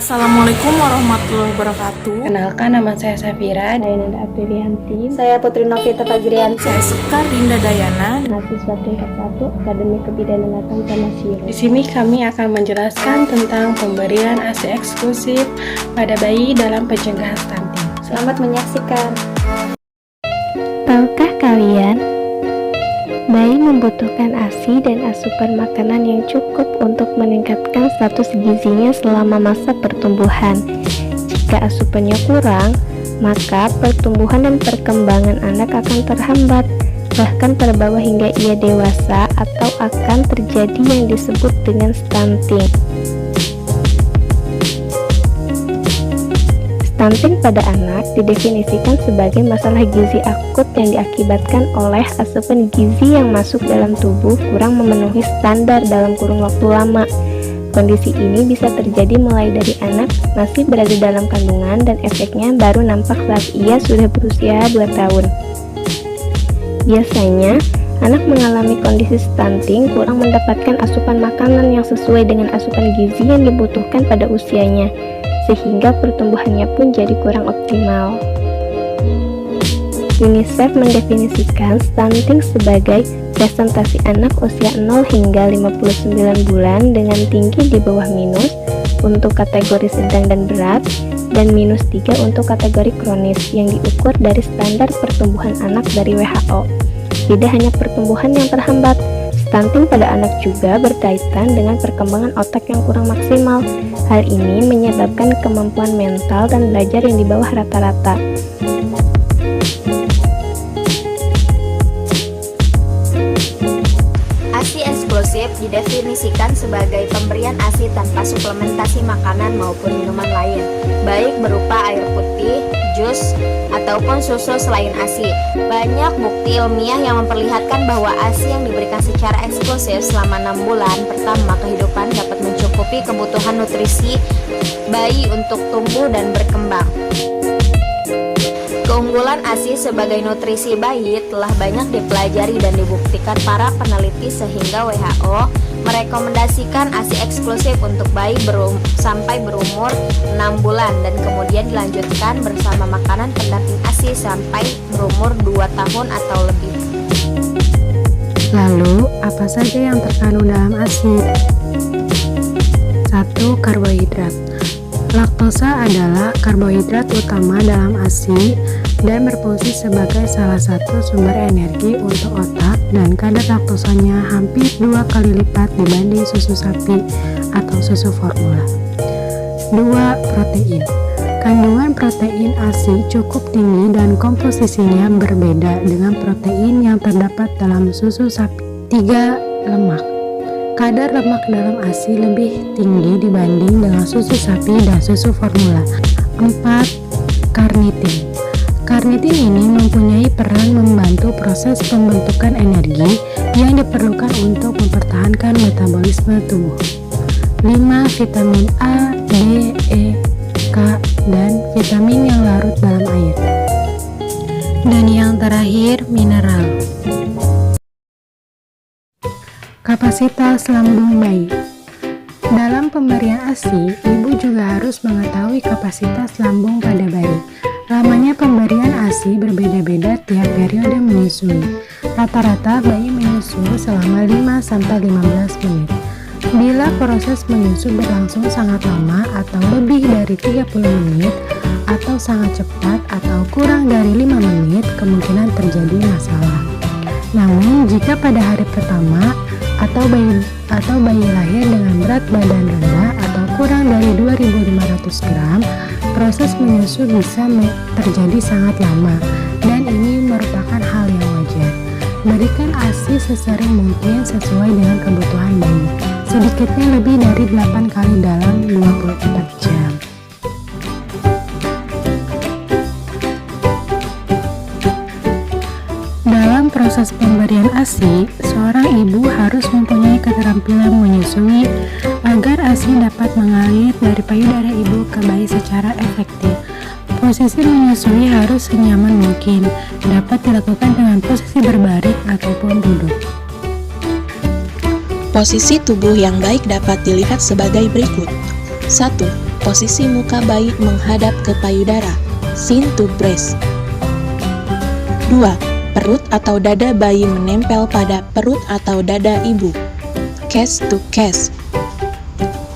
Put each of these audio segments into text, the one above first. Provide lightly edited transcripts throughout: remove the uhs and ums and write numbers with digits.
Assalamualaikum warahmatullahi wabarakatuh. Kenalkan, nama saya Safira. Saya Nanda Aprilianti. Saya Putri Novita Fajrianti. Saya Sekar Dinda Dayana, mahasiswa tingkat 1 Akademi Kebidanan Tamasiro. Di sini kami akan menjelaskan tentang pemberian ASI eksklusif pada bayi dalam pencegahan stunting. Selamat menyaksikan. Tahukah kalian, bayi membutuhkan ASI dan asupan makanan yang cukup untuk meningkatkan status gizinya selama masa pertumbuhan. Jika asupannya kurang, maka pertumbuhan dan perkembangan anak akan terhambat, bahkan terbawa hingga ia dewasa atau akan terjadi yang disebut dengan stunting. Stunting pada anak didefinisikan sebagai masalah gizi akut yang diakibatkan oleh asupan gizi yang masuk dalam tubuh kurang memenuhi standar dalam kurun waktu lama. Kondisi ini bisa terjadi mulai dari anak masih berada dalam kandungan dan efeknya baru nampak saat ia sudah berusia 2 tahun. Biasanya, anak mengalami kondisi stunting kurang mendapatkan asupan makanan yang sesuai dengan asupan gizi yang dibutuhkan pada usianya, sehingga pertumbuhannya pun jadi kurang optimal. UNICEF mendefinisikan stunting sebagai presentasi anak usia 0 hingga 59 bulan dengan tinggi di bawah minus untuk kategori sedang dan berat dan minus 3 untuk kategori kronis yang diukur dari standar pertumbuhan anak dari WHO. Tidak hanya pertumbuhan yang terhambat, stunting pada anak juga berkaitan dengan perkembangan otak yang kurang maksimal. Hal ini menyebabkan kemampuan mental dan belajar yang di bawah rata-rata. ASI eksklusif didefinisikan sebagai pemberian ASI tanpa suplementasi makanan maupun minuman lain, baik berupa air putih, jus, ataupun susu selain ASI. Banyak bukti ilmiah yang memperlihatkan bahwa ASI yang diberikan secara eksklusif selama 6 bulan pertama kehidupan dapat mencukupi kebutuhan nutrisi bayi untuk tumbuh dan berkembang. Keunggulan ASI sebagai nutrisi bayi telah banyak dipelajari dan dibuktikan para peneliti sehingga WHO merekomendasikan ASI eksklusif untuk bayi sampai berumur 6 bulan dan kemudian dilanjutkan bersama makanan pendamping ASI sampai berumur 2 tahun atau lebih. Lalu, apa saja yang terkandung dalam ASI? 1. Karbohidrat. Laktosa adalah karbohidrat utama dalam ASI dan berfungsi sebagai salah satu sumber energi untuk otak, dan kadar laktosanya hampir 2 kali lipat dibanding susu sapi atau susu formula. 2. Protein. Kandungan protein ASI cukup tinggi dan komposisinya berbeda dengan protein yang terdapat dalam susu sapi. 3. Lemak. Kadar lemak dalam ASI lebih tinggi dibanding dengan susu sapi dan susu formula. 4. Karnitin. Karnitin ini mempunyai peran membantu proses pembentukan energi yang diperlukan untuk mempertahankan metabolisme tubuh. 5. Vitamin A, D, E, K, dan vitamin yang larut dalam air. Dan yang terakhir, mineral. Kapasitas lambung bayi. Dalam pemberian ASI, ibu juga harus mengetahui kapasitas lambung pada bayi. Lamanya pemberian ASI berbeda-beda tiap periode menyusui. Rata-rata bayi menyusu selama 5-15 menit. Bila proses menyusu berlangsung sangat lama atau lebih dari 30 menit, atau sangat cepat atau kurang dari 5 menit, kemungkinan terjadi masalah. Namun, jika pada hari pertama atau bayi lahir dengan berat badan rendah atau kurang dari 2.500 gram, proses menyusu bisa terjadi sangat lama, dan ini merupakan hal yang wajar. Berikan ASI sesering mungkin sesuai dengan kebutuhan bayi, sedikitnya lebih dari 8 kali dalam 24 jam. Dalam proses pemberian ASI, seorang ibu harus mempunyai keterampilan menyusui agar ASI dapat mengalir dari payudara ibu ke bayi secara efektif. Posisi menyusui harus senyaman mungkin, dapat dilakukan dengan posisi berbaring ataupun duduk. Posisi tubuh yang baik dapat dilihat sebagai berikut. 1. Posisi muka bayi menghadap ke payudara, chin to breast. 2. Perut atau dada bayi menempel pada perut atau dada ibu, chest to chest.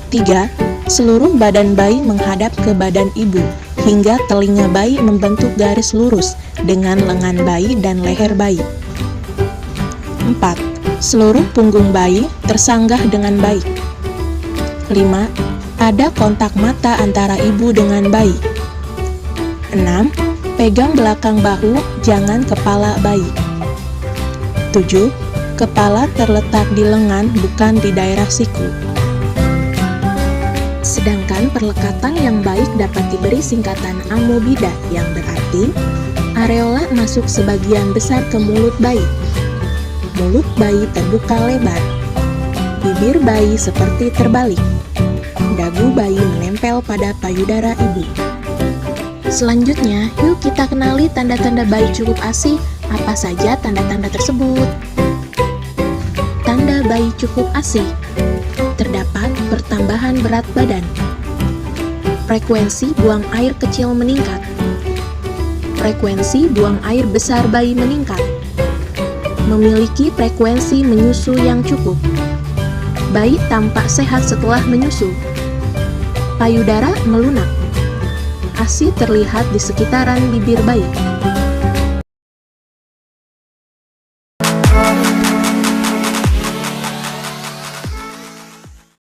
3. Seluruh badan bayi menghadap ke badan ibu, hingga telinga bayi membentuk garis lurus dengan lengan bayi dan leher bayi. 4. Seluruh punggung bayi tersanggah dengan baik. 5. Ada kontak mata antara ibu dengan bayi. 6. Pegang belakang bahu, jangan kepala bayi. 7. Kepala terletak di lengan, bukan di daerah siku. Sedangkan perlekatan yang baik dapat diberi singkatan amobida, yang berarti areola masuk sebagian besar ke mulut bayi. Mulut bayi terbuka lebar. Bibir bayi seperti terbalik. Dagu bayi menempel pada payudara ibu. Selanjutnya, yuk kita kenali tanda-tanda bayi cukup ASI. Apa saja tanda-tanda tersebut? Tanda bayi cukup ASI. Terdapat pertambahan berat badan. Frekuensi buang air kecil meningkat. Frekuensi buang air besar bayi meningkat. Memiliki frekuensi menyusu yang cukup. Bayi tampak sehat setelah menyusu. Payudara melunak. ASI terlihat di sekitaran bibir bayi.